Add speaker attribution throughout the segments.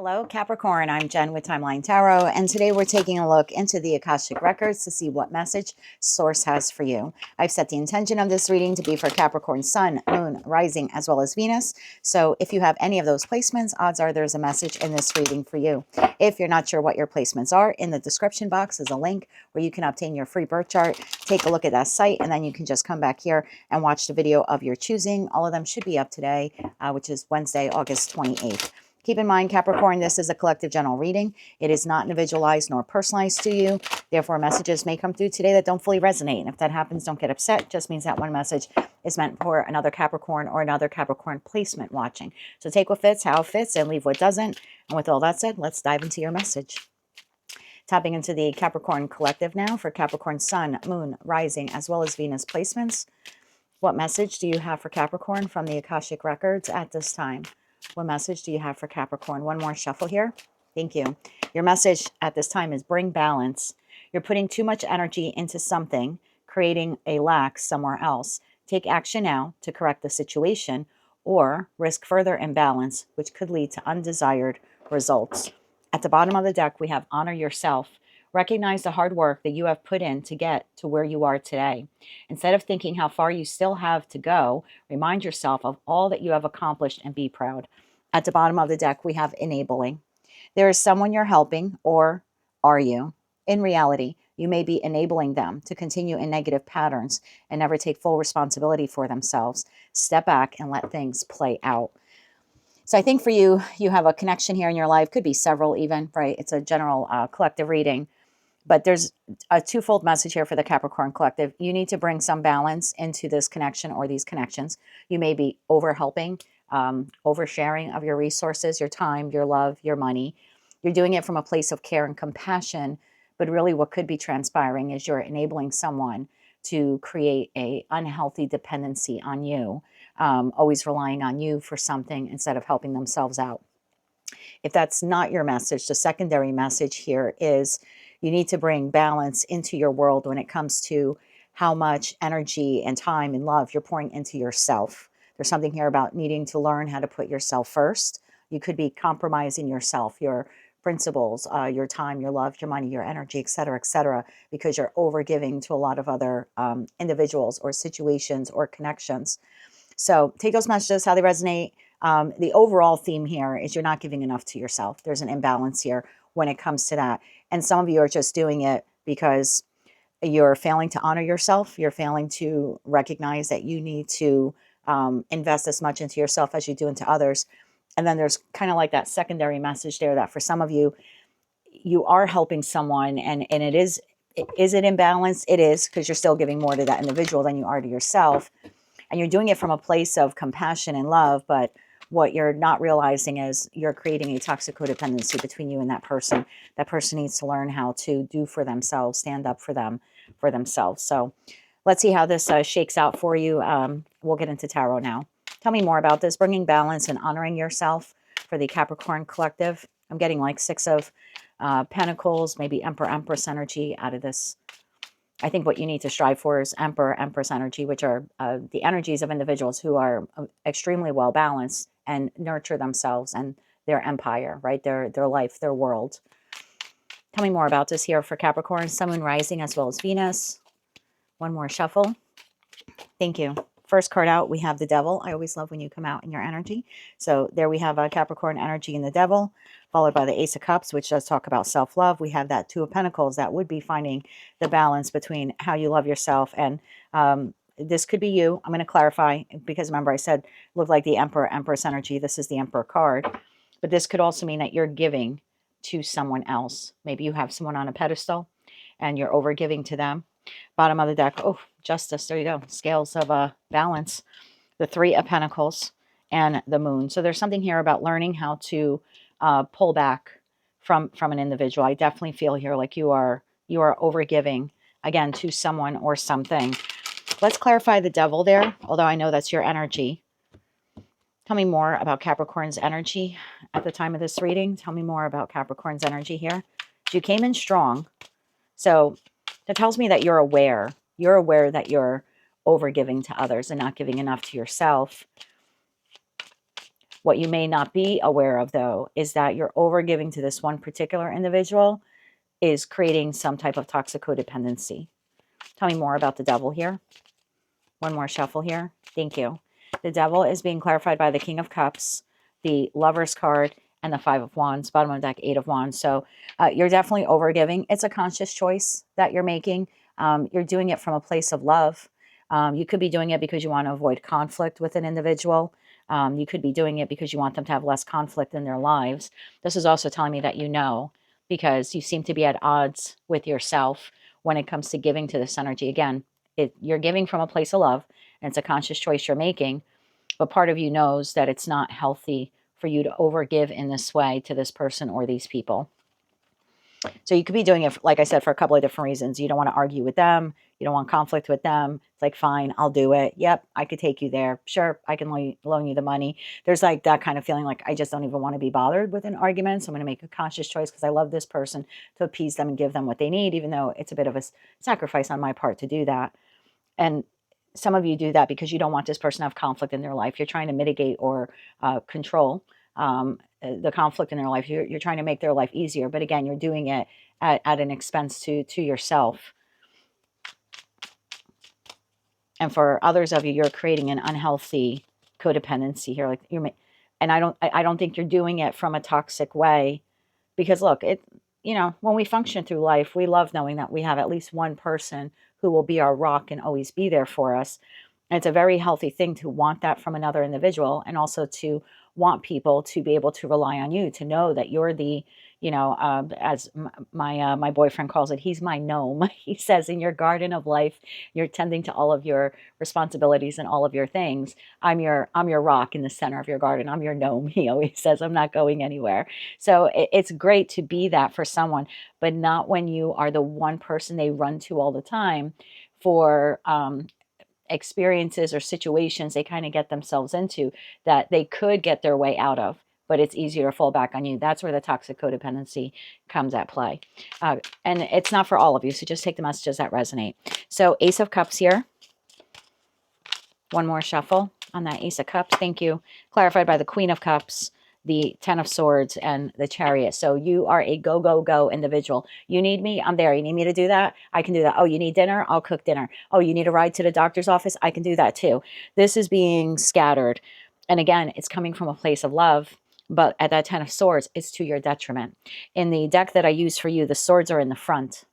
Speaker 1: Hello, Capricorn. I'm Jen with Timeline Tarot, and today we're taking a look into the Akashic Records to see what message Source has for you. I've set the intention of this reading to be for Capricorn Sun, Moon, Rising, as well as Venus. So if you have any of those placements, odds are there's a message in this reading for you. If you're not sure what your placements are, in the description box is a link where you can obtain your free birth chart. Take a look at that site, and then you can just come back here and watch the video of your choosing. All of them should be up today, which is Wednesday, August 28th. Keep in mind, Capricorn, this is a collective general reading. It is not individualized nor personalized to you. Therefore, messages may come through today that don't fully resonate. And if that happens, don't get upset. It just means that one message is meant for another Capricorn or another Capricorn placement watching. So take what fits, how it fits, and leave what doesn't. And with all that said, let's dive into your message. Tapping into the Capricorn collective now for Capricorn Sun, Moon, Rising, as well as Venus placements. What message do you have for Capricorn from the Akashic Records at this time? What message do you have for Capricorn? One more shuffle here. Thank you. Your message at this time is bring balance. You're putting too much energy into something, creating a lack somewhere else. Take action now to correct the situation or risk further imbalance, which could lead to undesired results. At the bottom of the deck, we have honor yourself. Recognize the hard work that you have put in to get to where you are today. Instead of thinking how far you still have to go, remind yourself of all that you have accomplished and be proud. At the bottom of the deck, we have enabling. There is someone you're helping, or are you? In reality, you may be enabling them to continue in negative patterns and never take full responsibility for themselves. Step back and let things play out. So I think for you, you have a connection here in your life, could be several even, right? It's a general collective reading. But there's a twofold message here for the Capricorn collective. You need to bring some balance into this connection or these connections. You may be overhelping, oversharing of your resources, your time, your love, your money. You're doing it from a place of care and compassion. But really what could be transpiring is you're enabling someone to create a unhealthy dependency on you, always relying on you for something instead of helping themselves out. If that's not your message, the secondary message here is you need to bring balance into your world when it comes to how much energy and time and love you're pouring into yourself. There's something here about needing to learn how to put yourself first. You could be compromising yourself, your principles, your time, your love, your money, your energy, etc., because you're overgiving to a lot of other individuals or situations or connections. So take those messages, how they resonate. The overall theme here is you're not giving enough to yourself. There's an imbalance here when it comes to that. And some of you are just doing it because you're failing to honor yourself. You're failing to recognize that you need to invest as much into yourself as you do into others. And then there's kind of like that secondary message there that for some of you, you are helping someone and it is it imbalanced? It is, because you're still giving more to that individual than you are to yourself. And you're doing it from a place of compassion and love, but what you're not realizing is you're creating a toxic codependency between you and that person. That person needs to learn how to do for themselves, stand up for themselves. So let's see how this shakes out for you. We'll get into tarot now. Tell me more about this, bringing balance and honoring yourself for the Capricorn collective. I'm getting like Six of Pentacles, maybe Emperor, Empress energy out of this. I think what you need to strive for is Emperor, Empress energy, which are the energies of individuals who are extremely well balanced and nurture themselves and their empire, right? Their life, their world. Tell me more about this here for Capricorn, Sun, Moon, Rising, as well as Venus. One more shuffle. Thank you. First card out, we have the Devil. I always love when you come out in your energy. So there we have a Capricorn energy in the Devil, followed by the Ace of Cups, which does talk about self-love. We have that Two of Pentacles that would be finding the balance between how you love yourself. And this could be you. I'm going to clarify because remember I said look like the Emperor, Empress energy. This is the Emperor card. But this could also mean that you're giving to someone else. Maybe you have someone on a pedestal and you're over giving to them. Bottom of the deck, oh, Justice, there you go. Scales of balance, the Three of Pentacles, and the Moon. So there's something here about learning how to pull back from an individual. I definitely feel here like you are over giving, again, to someone or something. Let's clarify the Devil there, although I know that's your energy. Tell me more about Capricorn's energy at the time of this reading. Tell me more about Capricorn's energy here. You came in strong. So that tells me that you're aware. You're aware that you're over giving to others and not giving enough to yourself. What you may not be aware of, though, is that you're overgiving to this one particular individual is creating some type of toxic codependency. Tell me more about the devil here. One more shuffle here. Thank you. The devil is being clarified by the King of Cups, the Lover's card, and the Five of Wands. Bottom of the deck, Eight of Wands. So you're definitely overgiving. It's a conscious choice that you're making. You're doing it from a place of love. You could be doing it because you want to avoid conflict with an individual. You could be doing it because you want them to have less conflict in their lives. This is also telling me that you know, because you seem to be at odds with yourself when it comes to giving to this energy. Again, you're giving from a place of love, and it's a conscious choice you're making, but part of you knows that it's not healthy for you to overgive in this way to this person or these people. So you could be doing it, like I said, for a couple of different reasons. You don't want to argue with them. You don't want conflict with them. It's like, fine, I'll do it. Yep, I could take you there. Sure, I can loan you the money. There's like that kind of feeling like I just don't even want to be bothered with an argument. So I'm going to make a conscious choice because I love this person to appease them and give them what they need, even though it's a bit of a sacrifice on my part to do that. And some of you do that because you don't want this person to have conflict in their life. You're trying to mitigate or control the conflict in their life. You're trying to make their life easier. But again, you're doing it at an expense to yourself. And for others of you, you're creating an unhealthy codependency here. Like and I don't think you're doing it from a toxic way, because look, when we function through life, we love knowing that we have at least one person who will be our rock and always be there for us. And it's a very healthy thing to want that from another individual, and also to want people to be able to rely on you, to know that you're the, as my boyfriend calls it, he's my gnome. He says, in your garden of life, you're tending to all of your responsibilities and all of your things. I'm your rock in the center of your garden. I'm your gnome. He always says, I'm not going anywhere. So it's great to be that for someone, but not when you are the one person they run to all the time for experiences or situations they kind of get themselves into that they could get their way out of, but it's easier to fall back on you. That's where the toxic codependency comes at play. And it's not for all of you, so just take the messages that resonate. So Ace of Cups here. One more shuffle on that Ace of Cups. Thank you. Clarified by the Queen of Cups, the Ten of Swords, and the Chariot. So you are a go, go, go individual. You need me? I'm there. You need me to do that? I can do that. Oh, you need dinner? I'll cook dinner. Oh, you need a ride to the doctor's office? I can do that too. This is being scattered. And again, it's coming from a place of love. But at that Ten of Swords, it's to your detriment. In the deck that I use for you, the swords are in the front.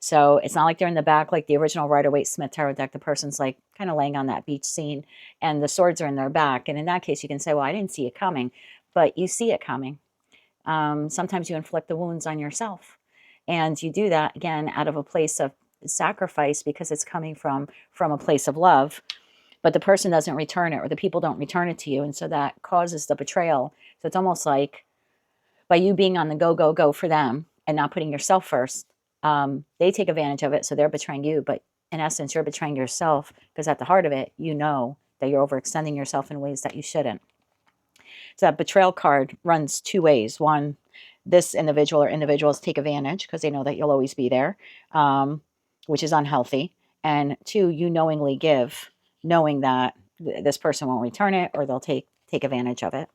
Speaker 1: So it's not like they're in the back like the original Rider-Waite-Smith tarot deck. The person's like kind of laying on that beach scene and the swords are in their back. And in that case, you can say, well, I didn't see it coming. But you see it coming. Sometimes you inflict the wounds on yourself. And you do that, again, out of a place of sacrifice because it's coming from a place of love. But the person doesn't return it, or the people don't return it to you. And so that causes the betrayal. So it's almost like by you being on the go, go, go for them and not putting yourself first, they take advantage of it. So they're betraying you. But in essence, you're betraying yourself, because at the heart of it, you know that you're overextending yourself in ways that you shouldn't. So that betrayal card runs two ways. One, this individual or individuals take advantage because they know that you'll always be there, which is unhealthy. And two, you knowingly give, knowing that this person won't return it or they'll take advantage of it.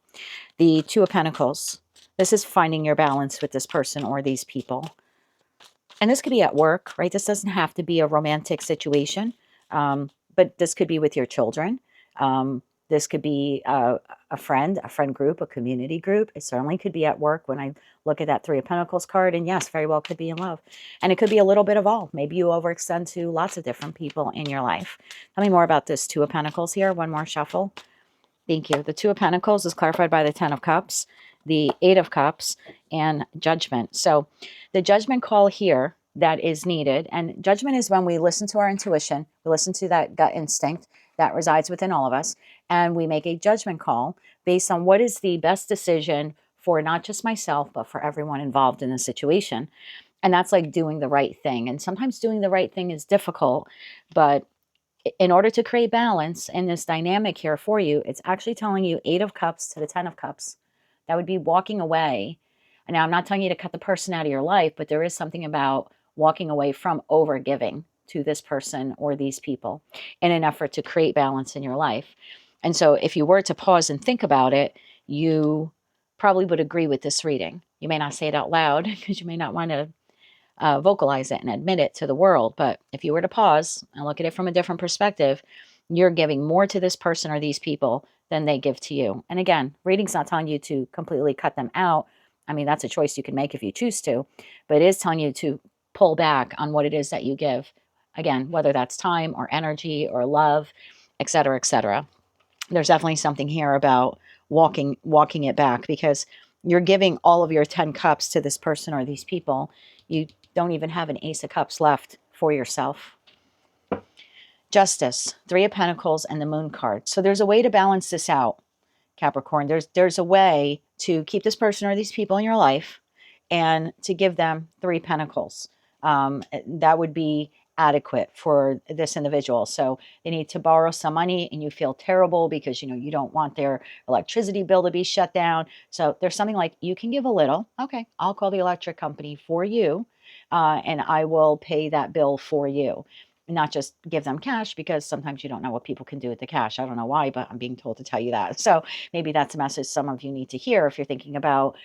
Speaker 1: The Two of Pentacles. This is finding your balance with this person or these people. And this could be at work, right? This doesn't have to be a romantic situation, but this could be with your children. This could be a friend group, a community group. It certainly could be at work when I look at that Three of Pentacles card. And yes, very well could be in love. And it could be a little bit of all. Maybe you overextend to lots of different people in your life. Tell me more about this Two of Pentacles here. One more shuffle. Thank you. The Two of Pentacles is clarified by the Ten of Cups, the Eight of Cups, and Judgment. So the judgment call here that is needed, and judgment is when we listen to our intuition, we listen to that gut instinct that resides within all of us, and we make a judgment call based on what is the best decision for not just myself, but for everyone involved in the situation. And that's like doing the right thing. And sometimes doing the right thing is difficult, but in order to create balance in this dynamic here for you, it's actually telling you Eight of Cups to the Ten of Cups. That would be walking away. And now I'm not telling you to cut the person out of your life, but there is something about walking away from overgiving to this person or these people in an effort to create balance in your life. And so if you were to pause and think about it, you probably would agree with this reading. You may not say it out loud because you may not want to vocalize it and admit it to the world. But if you were to pause and look at it from a different perspective, you're giving more to this person or these people than they give to you. And again, reading's not telling you to completely cut them out. I mean, that's a choice you can make if you choose to, but it is telling you to pull back on what it is that you give. Again, whether that's time or energy or love, et cetera, et cetera. There's definitely something here about walking it back, because you're giving all of your 10 cups to this person or these people. You don't even have an ace of cups left for yourself. Justice, 3 of Pentacles, and the Moon card. So there's a way to balance this out, Capricorn. There's a way to keep this person or these people in your life and to give them 3 Pentacles. That would be adequate for this individual. So they need to borrow some money and you feel terrible because, you don't want their electricity bill to be shut down. So there's something like, you can give a little. Okay, I'll call the electric company for you and I will pay that bill for you. Not just give them cash, because sometimes you don't know what people can do with the cash. I don't know why, but I'm being told to tell you that. So maybe that's a message some of you need to hear if you're thinking about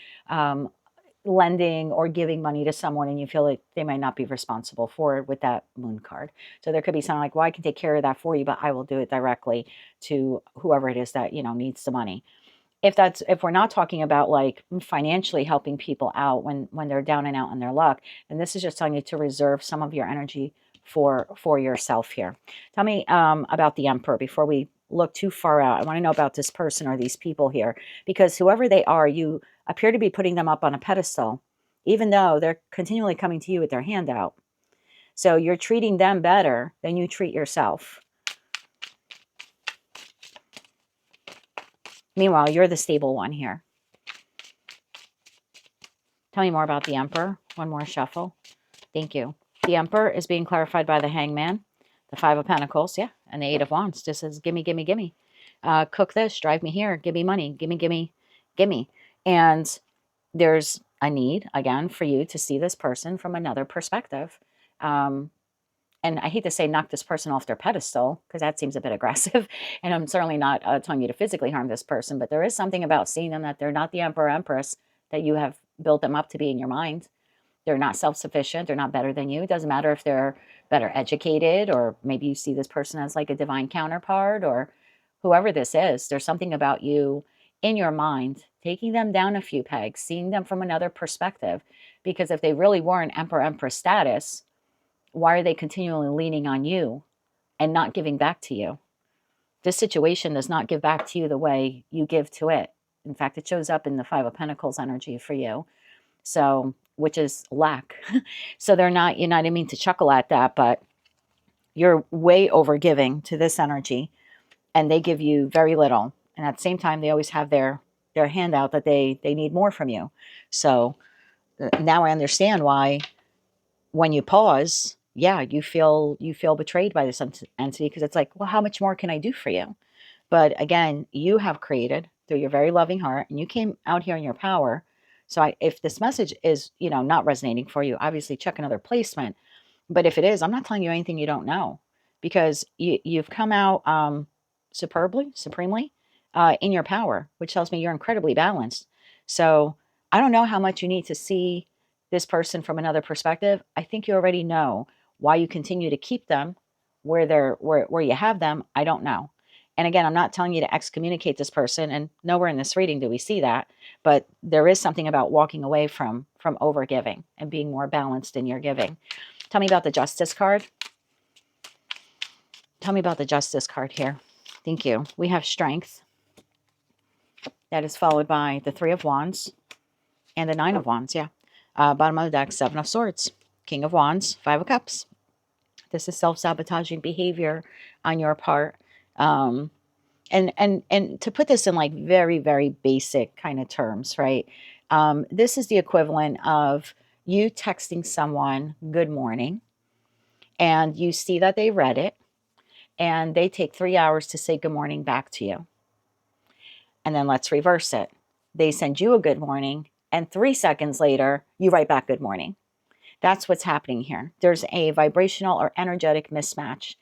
Speaker 1: lending or giving money to someone and you feel like they might not be responsible for it with that Moon card. So there could be something like, well, I can take care of that for you, but I will do it directly to whoever it is that, needs the money. If we're not talking about like financially helping people out when they're down and out on their luck, then this is just telling you to reserve some of your energy for yourself here. Tell me about the Emperor before we look too far out. I want to know about this person or these people here, because whoever they are, you appear to be putting them up on a pedestal, even though they're continually coming to you with their hand out. So you're treating them better than you treat yourself. Meanwhile, you're the stable one here. Tell me more about the Emperor. One more shuffle. Thank you. The Emperor is being clarified by the Hangman, the 5 of Pentacles, yeah, and the 8 of Wands. Just says, gimme, gimme, gimme. Cook this, drive me here, give me money, gimme, gimme, gimme. And there's a need, again, for you to see this person from another perspective. And I hate to say knock this person off their pedestal, because that seems a bit aggressive. And I'm certainly not telling you to physically harm this person, but there is something about seeing them that they're not the Emperor, Empress that you have built them up to be in your mind. They're not self-sufficient. They're not better than you. It doesn't matter if they're better educated, or maybe you see this person as like a divine counterpart, or whoever this is. There's something about you in your mind, taking them down a few pegs, seeing them from another perspective. Because if they really weren't Emperor, Empress status, why are they continually leaning on you and not giving back to you? This situation does not give back to you the way you give to it. In fact, it shows up in the 5 of Pentacles energy for you. So, which is lack. So they're not, I didn't mean to chuckle at that, but you're way over giving to this energy and they give you very little. And at the same time, they always have their hand out that they need more from you. So now I understand why when you pause, yeah, you feel betrayed by this entity, because it's like, well, how much more can I do for you? But again, you have created through your very loving heart, and you came out here in your power. So if this message is, not resonating for you, obviously check another placement. But if it is, I'm not telling you anything you don't know, because you've come out supremely in your power, which tells me you're incredibly balanced. So I don't know how much you need to see this person from another perspective. I think you already know why you continue to keep them where you have them. I don't know. And again, I'm not telling you to excommunicate this person, and nowhere in this reading do we see that, but there is something about walking away from overgiving and being more balanced in your giving. Tell me about the Justice card. Tell me about the Justice card here. Thank you. We have Strength. That is followed by the 3 of Wands and the 9 of Wands, yeah. Bottom of the deck, 7 of Swords, King of Wands, 5 of Cups. This is self-sabotaging behavior on your part. And to put this in like very, very basic kind of terms, right? This is the equivalent of you texting someone good morning, and you see that they read it, and they take 3 hours to say good morning back to you. And then let's reverse it. They send you a good morning, and 3 seconds later, you write back good morning. That's what's happening here. There's a vibrational or energetic mismatch.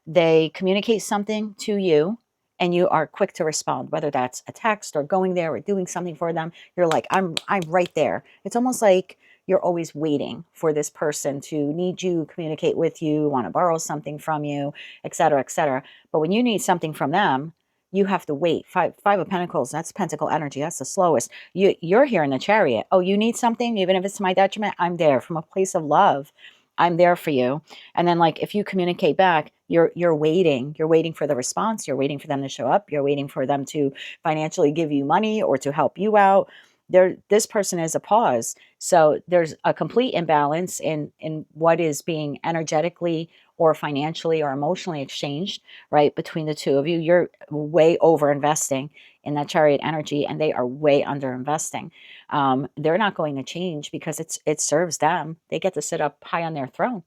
Speaker 1: They communicate something to you, and you are quick to respond, whether that's a text or going there or doing something for them. You're like, I'm right there. It's almost like you're always waiting for this person to need you, communicate with you, want to borrow something from you, etc., etc. But when you need something from them, you have to wait. Five of Pentacles, that's Pentacle energy. That's the slowest. You're here in the Chariot. Oh, you need something, even if it's to my detriment, I'm there from a place of love. I'm there for you. And then, like, if you communicate back, you're waiting. You're waiting for the response. You're waiting for them to show up. You're waiting for them to financially give you money or to help you out. This person is a pause. So there's a complete imbalance in what is being energetically or financially or emotionally exchanged, right, between the two of you. You're way over investing in that Chariot energy, and they are way under investing. They're not going to change because it serves them. They get to sit up high on their throne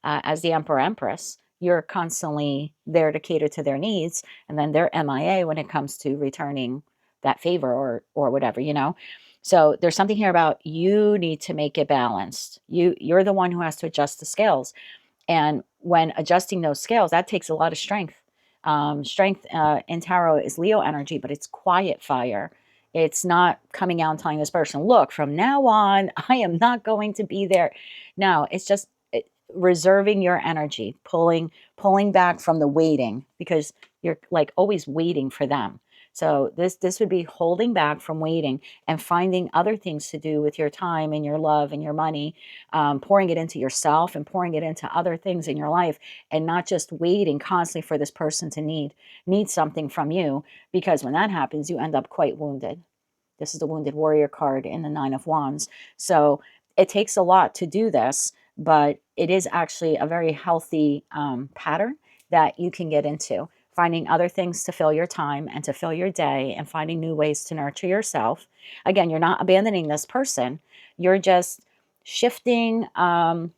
Speaker 1: as the Emperor Empress. You're constantly there to cater to their needs, and then they're MIA when it comes to returning that favor or whatever, you know. So there's something here about you need to make it balanced. You're the one who has to adjust the scales. And when adjusting those scales, that takes a lot of strength. Strength in tarot is Leo energy, but it's quiet fire. It's not coming out and telling this person, look, from now on, I am not going to be there. No, it's just reserving your energy, pulling back from the waiting, because you're like always waiting for them. So this would be holding back from waiting and finding other things to do with your time and your love and your money, pouring it into yourself and pouring it into other things in your life, and not just waiting constantly for this person to need something from you, because when that happens, you end up quite wounded. This is the Wounded Warrior card in the Nine of Wands. So it takes a lot to do this, but it is actually a very healthy pattern that you can get into. Finding other things to fill your time and to fill your day, and finding new ways to nurture yourself. Again, you're not abandoning this person. You're just shifting the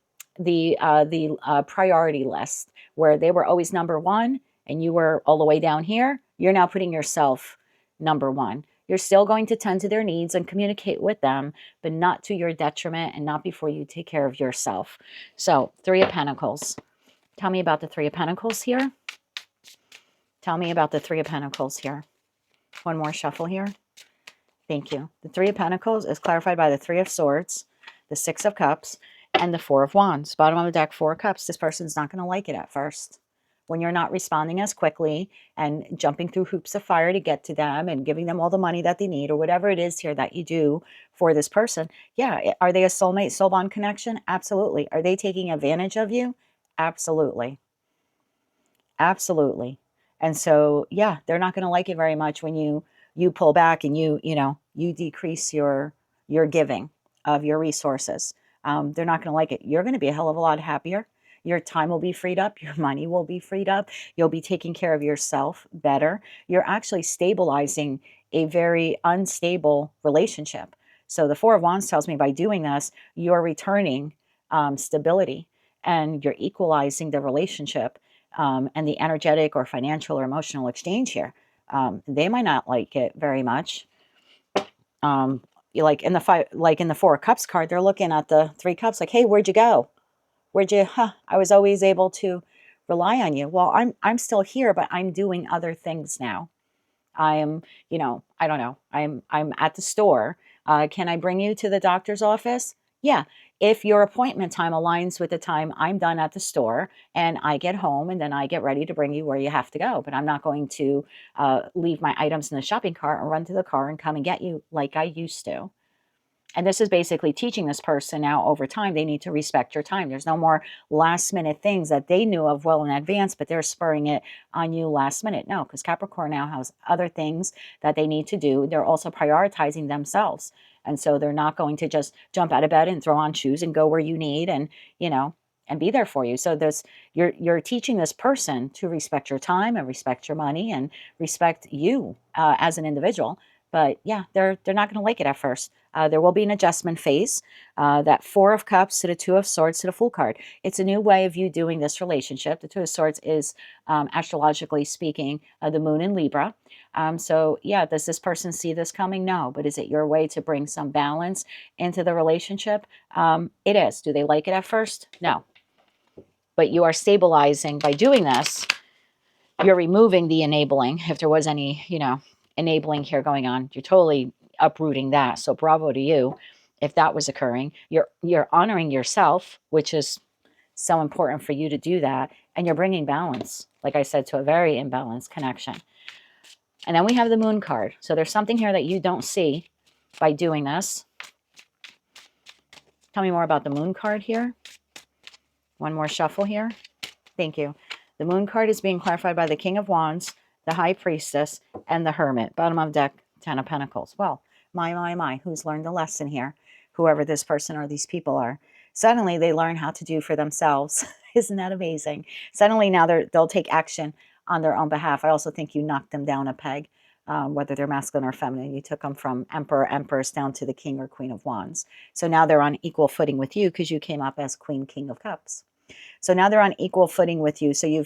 Speaker 1: priority list, where they were always number one and you were all the way down here. You're now putting yourself number one. You're still going to tend to their needs and communicate with them, but not to your detriment and not before you take care of yourself. So, Three of Pentacles. Tell me about the Three of Pentacles here. Tell me about the Three of Pentacles here. One more shuffle here. Thank you. The Three of Pentacles is clarified by the Three of Swords, the Six of Cups, and the Four of Wands. Bottom of the deck, Four of Cups. This person's not going to like it at first. When you're not responding as quickly and jumping through hoops of fire to get to them and giving them all the money that they need, or whatever it is here that you do for this person. Yeah. Are they a soulmate, soul bond connection? Absolutely. Are they taking advantage of you? Absolutely. Absolutely. And so, yeah, they're not going to like it very much when you pull back and you decrease your giving of your resources. They're not going to like it. You're going to be a hell of a lot happier. Your time will be freed up. Your money will be freed up. You'll be taking care of yourself better. You're actually stabilizing a very unstable relationship. So the Four of Wands tells me by doing this, you're returning stability, and you're equalizing the relationship and the energetic or financial or emotional exchange here. They might not like it very much. Like in the Four of Cups card, they're looking at the Three Cups like, hey, where'd you go? I was always able to rely on you. Well, I'm still here, but I'm doing other things now. I am, I don't know. I'm at the store. Can I bring you to the doctor's office? Yeah. If your appointment time aligns with the time I'm done at the store and I get home, and then I get ready to bring you where you have to go, but I'm not going to leave my items in the shopping cart and run to the car and come and get you like I used to. And this is basically teaching this person now over time, they need to respect your time. There's no more last minute things that they knew of well in advance, but they're spurring it on you last minute. No, because Capricorn now has other things that they need to do. They're also prioritizing themselves. And so they're not going to just jump out of bed and throw on shoes and go where you need and be there for you. So you're teaching this person to respect your time and respect your money and respect you as an individual. But yeah, they're not going to like it at first. There will be an adjustment phase. That Four of Cups to the Two of Swords to the Fool card. It's a new way of you doing this relationship. The Two of Swords is, astrologically speaking, the moon in Libra. So yeah, does this person see this coming? No. But is it your way to bring some balance into the relationship? It is. Do they like it at first? No. But you are stabilizing by doing this. you're removing the enabling. If there was any, you know, enabling here going on, you're totally uprooting that. So bravo to you if that was occurring. You're honoring yourself, which is so important for you to do that. And you're bringing balance, like I said, to a very imbalanced connection. And then we have the moon card. So there's something here that you don't see by doing this. Tell me more about the moon card here. One more shuffle here. Thank you. The moon card is being clarified by the King of Wands, the High Priestess, and the Hermit. Bottom of deck, Ten of Pentacles. Well, my, who's learned a lesson here? Whoever this person or these people are. Suddenly they learn how to do for themselves. Isn't that amazing? Suddenly now they'll take action on their own behalf. I also think you knocked them down a peg, whether they're masculine or feminine. You took them from Emperor, Empress down to the King or Queen of Wands. So now they're on equal footing with you because you came up as Queen, King of Cups. So now they're on equal footing with you. So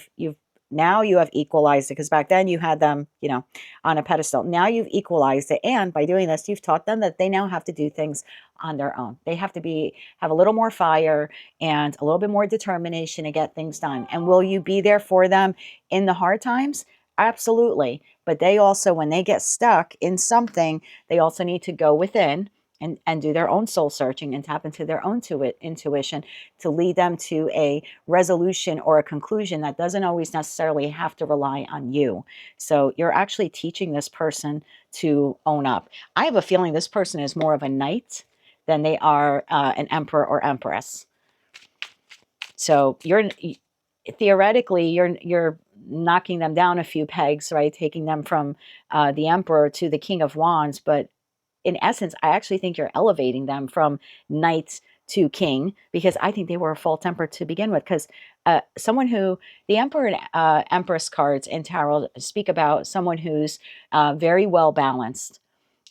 Speaker 1: now you have equalized it, because back then you had them, you know, on a pedestal. Now you've equalized it. And by doing this, you've taught them that they now have to do things on their own. They have to have a little more fire and a little bit more determination to get things done. And will you be there for them in the hard times? Absolutely. But they also, when they get stuck in something, they also need to go within and do their own soul searching and tap into their own intuition to lead them to a resolution or a conclusion that doesn't always necessarily have to rely on you. So you're actually teaching this person to own up. I have a feeling this person is more of a knight than they are an emperor or empress. So theoretically you're knocking them down a few pegs, right? Taking them from the emperor to the King of Wands, but in essence, I actually think you're elevating them from knight to king, because I think they were a full temper to begin with. Because someone who, the Emperor and Empress cards in tarot speak about someone who's very well balanced.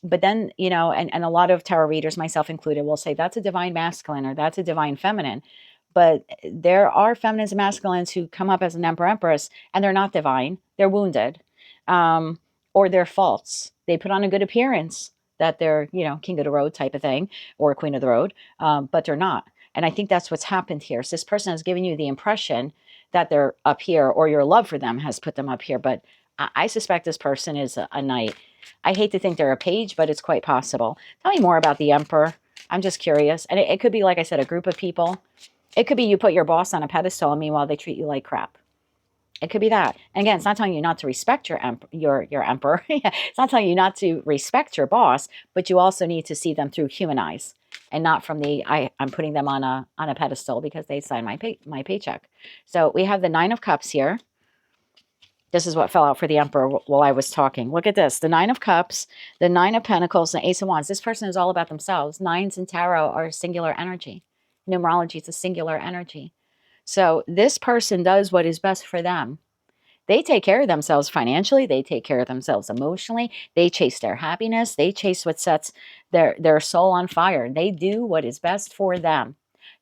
Speaker 1: But then, you know, and a lot of tarot readers, myself included, will say that's a divine masculine or that's a divine feminine. But there are feminines and masculines who come up as an Emperor Empress and they're not divine. They're wounded, or they're false. They put on a good appearance that they're, you know, king of the road type of thing, or queen of the road, but they're not. And I think that's what's happened here. So this person has given you the impression that they're up here, or your love for them has put them up here. But I suspect this person is a knight. I hate to think they're a page, but it's quite possible. Tell me more about the Emperor. I'm just curious. And it could be, like I said, a group of people. It could be you put your boss on a pedestal, and meanwhile they treat you like crap. It could be that. And again, it's not telling you not to respect your emperor. It's not telling you not to respect your boss, but you also need to see them through human eyes, and not from the I'm putting them on a pedestal because they signed my paycheck. So we have the Nine of Cups here. This is what fell out for the Emperor while I was talking. Look at this. The Nine of Cups, the Nine of Pentacles, and the Ace of Wands. This person is all about themselves. Nines in tarot are singular energy. Numerology is a singular energy. So this person does what is best for them. They take care of themselves financially. They take care of themselves emotionally. They chase their happiness. They chase what sets their soul on fire. They do what is best for them,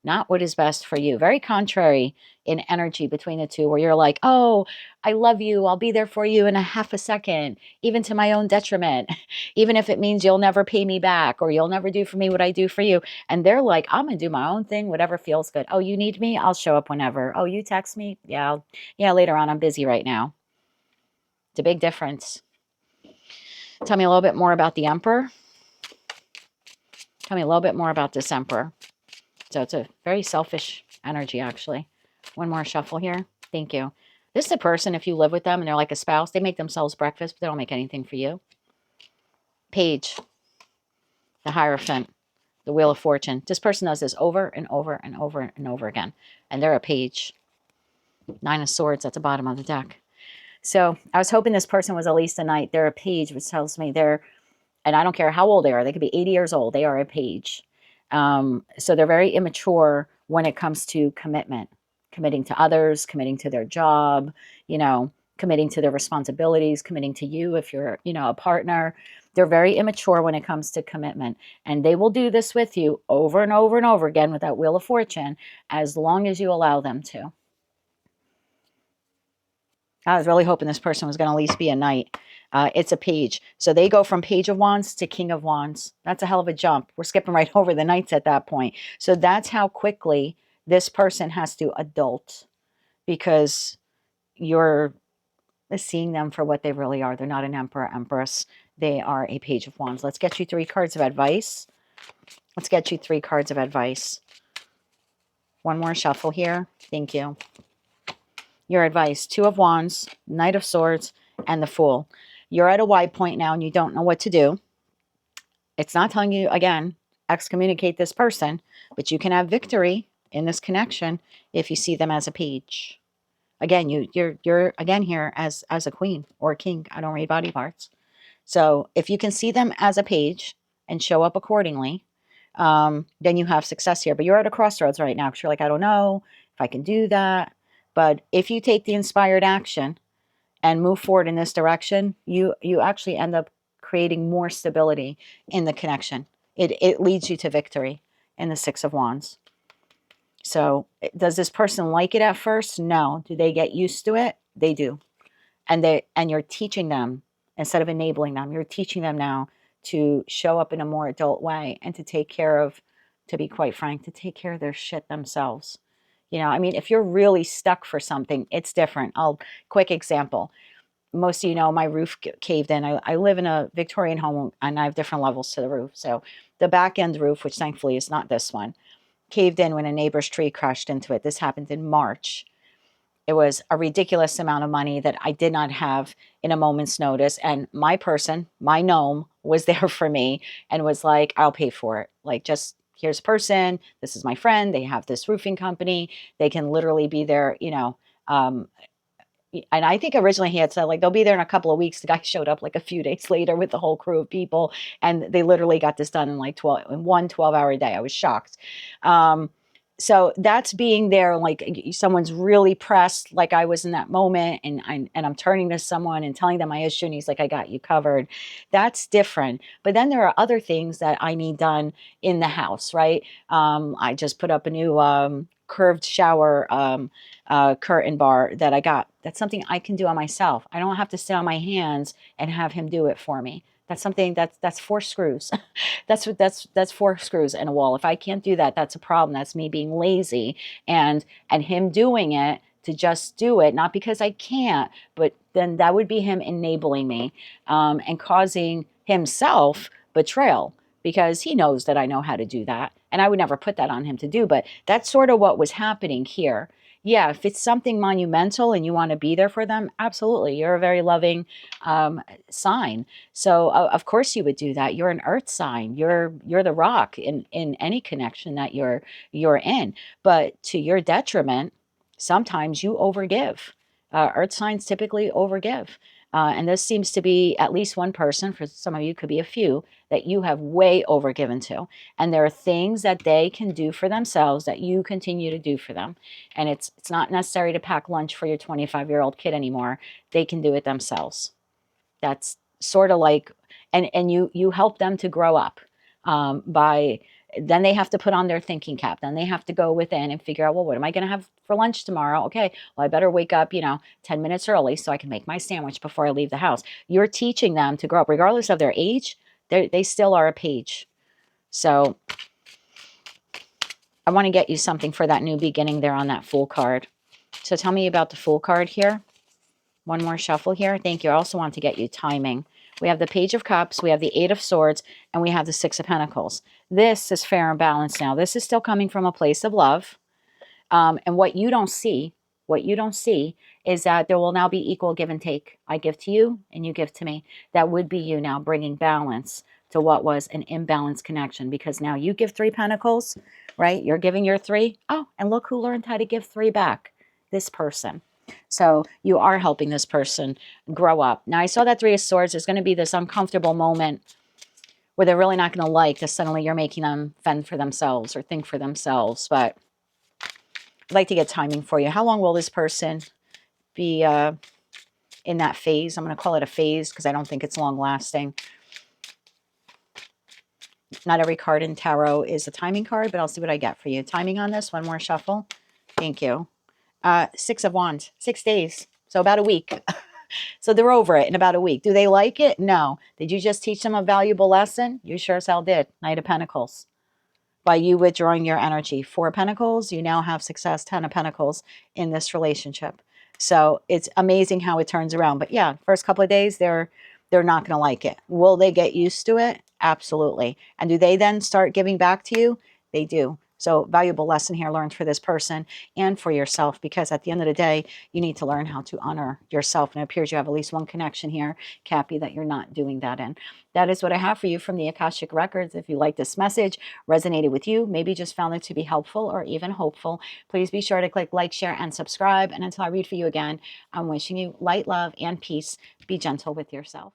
Speaker 1: not what is best for you. Very contrary in energy between the two, where you're like, oh, I love you. I'll be there for you in a half a second, even to my own detriment, even if it means you'll never pay me back or you'll never do for me what I do for you. And they're like, I'm going to do my own thing, whatever feels good. Oh, you need me? I'll show up whenever. Oh, you text me? Yeah, later on. I'm busy right now. It's a big difference. Tell me a little bit more about the Emperor. Tell me a little bit more about this Emperor. So it's a very selfish energy, actually. One more shuffle here. Thank you. This is a person, if you live with them and they're like a spouse, they make themselves breakfast, but they don't make anything for you. Page, the Hierophant, the Wheel of Fortune. This person does this over and over and over and over again. And they're a page. Nine of Swords at the bottom of the deck. So I was hoping this person was at least a knight. They're a page, which tells me they're, and I don't care how old they are. They could be 80 years old. They are a page. So they're very immature when it comes to commitment. Committing to others, committing to their job, you know, committing to their responsibilities, committing to you if you're, you know, a partner. They're very immature when it comes to commitment. And they will do this with you over and over and over again with that Wheel of Fortune, as long as you allow them to. I was really hoping this person was going to at least be a knight. It's a page. So they go from Page of Wands to King of Wands. That's a hell of a jump. We're skipping right over the knights at that point. So that's how quickly this person has to adult, because seeing them for what they really are. They're not an emperor, empress. They are a page of wands. Let's get you 3 cards of advice. Let's get you 3 cards of advice. One more shuffle here. Thank you. Your advice, 2 of wands, knight of swords, and the fool. You're at a wide point now and you don't know what to do. It's not telling you, again, excommunicate this person, but you can have victory in this connection if you see them as a page. Again, you're again here as a queen or a king. I don't read body parts. So if you can see them as a page and show up accordingly, then you have success here. But you're at a crossroads right now because you're like, I don't know if I can do that. But if you take the inspired action and move forward in this direction, you actually end up creating more stability in the connection. It leads you to victory in the 6 of wands. So does this person like it at first? No. Do they get used to it? They do. And you're teaching them, instead of enabling them, you're teaching them now to show up in a more adult way and to take care of, to be quite frank, to take care of their shit themselves. You know, I mean, if you're really stuck for something, it's different. Quick example. Most of you know my roof caved in. I live in a Victorian home and I have different levels to the roof. So the back end roof, which thankfully is not this one, caved in when a neighbor's tree crashed into it. This happened in March. It was a ridiculous amount of money that I did not have in a moment's notice. And my person, my gnome, was there for me and was like, I'll pay for it. Like, just here's a person. This is my friend. They have this roofing company. They can literally be there, you know. And I think originally he had said, like, they'll be there in a couple of weeks. The guy showed up like a few days later with the whole crew of people. And they literally got this done in like 12-hour day. I was shocked. So that's being there, like someone's really pressed, like I was in that moment, and I'm turning to someone and telling them my issue, and he's like, I got you covered. That's different. But then there are other things that I need done in the house, right? I just put up a new curved shower curtain bar that I got. That's something I can do on myself. I don't have to sit on my hands and have him do it for me. That's something that's 4 screws. that's 4 screws in a wall. If I can't do that, that's a problem. That's me being lazy and him doing it to just do it, not because I can't, but then that would be him enabling me and causing himself betrayal, because he knows that I know how to do that. And I would never put that on him to do, but that's sort of what was happening here. Yeah, if it's something monumental and you want to be there for them, absolutely. You're a very loving sign. So of course you would do that. You're an earth sign. You're the rock in any connection that you're in. But to your detriment, sometimes you overgive. Earth signs typically overgive. And this seems to be at least one person, for some of you could be a few, that you have way overgiven to. And there are things that they can do for themselves that you continue to do for them. And it's not necessary to pack lunch for your 25-year-old kid anymore. They can do it themselves. That's sort of like, and you help them to grow up by, then they have to put on their thinking cap. Then they have to go within and figure out, well, what am I going to have for lunch tomorrow? Okay, well, I better wake up, 10 minutes early so I can make my sandwich before I leave the house. You're teaching them to grow up, regardless of their age. They still are a page. So I want to get you something for that new beginning there on that Fool card. So tell me about the Fool card here. One more shuffle here. Thank you. I also want to get you timing. We have the Page of Cups, we have the 8 of Swords, and we have the 6 of Pentacles. This is fair and balanced now. This is still coming from a place of love. And what you don't see is that there will now be equal give and take. I give to you and you give to me. That would be you now bringing balance to what was an imbalanced connection, because now you give 3 Pentacles, right? You're giving your 3. Oh, and look who learned how to give 3 back. This person. So you are helping this person grow up. Now, I saw that 3 of Swords. There's going to be this uncomfortable moment where they're really not going to like that suddenly you're making them fend for themselves or think for themselves. But I'd like to get timing for you. How long will this person be in that phase? I'm going to call it a phase because I don't think it's long lasting. Not every card in tarot is a timing card, but I'll see what I get for you. Timing on this. One more shuffle. Thank you. 6 of Wands, 6 days. So about a week. So they're over it in about a week. Do they like it? No. Did you just teach them a valuable lesson? You sure as hell did. Knight of Pentacles. By you withdrawing your energy. 4 of Pentacles, you now have success. 10 of Pentacles in this relationship. So it's amazing how it turns around. But yeah, first couple of days, they're not going to like it. Will they get used to it? Absolutely. And do they then start giving back to you? They do. So valuable lesson here learned for this person and for yourself, because at the end of the day, you need to learn how to honor yourself. And it appears you have at least one connection here, Cappy, that you're not doing that in. That is what I have for you from the Akashic Records. If you like this message, resonated with you, maybe just found it to be helpful or even hopeful, please be sure to click like, share, and subscribe. And until I read for you again, I'm wishing you light, love, and peace. Be gentle with yourself.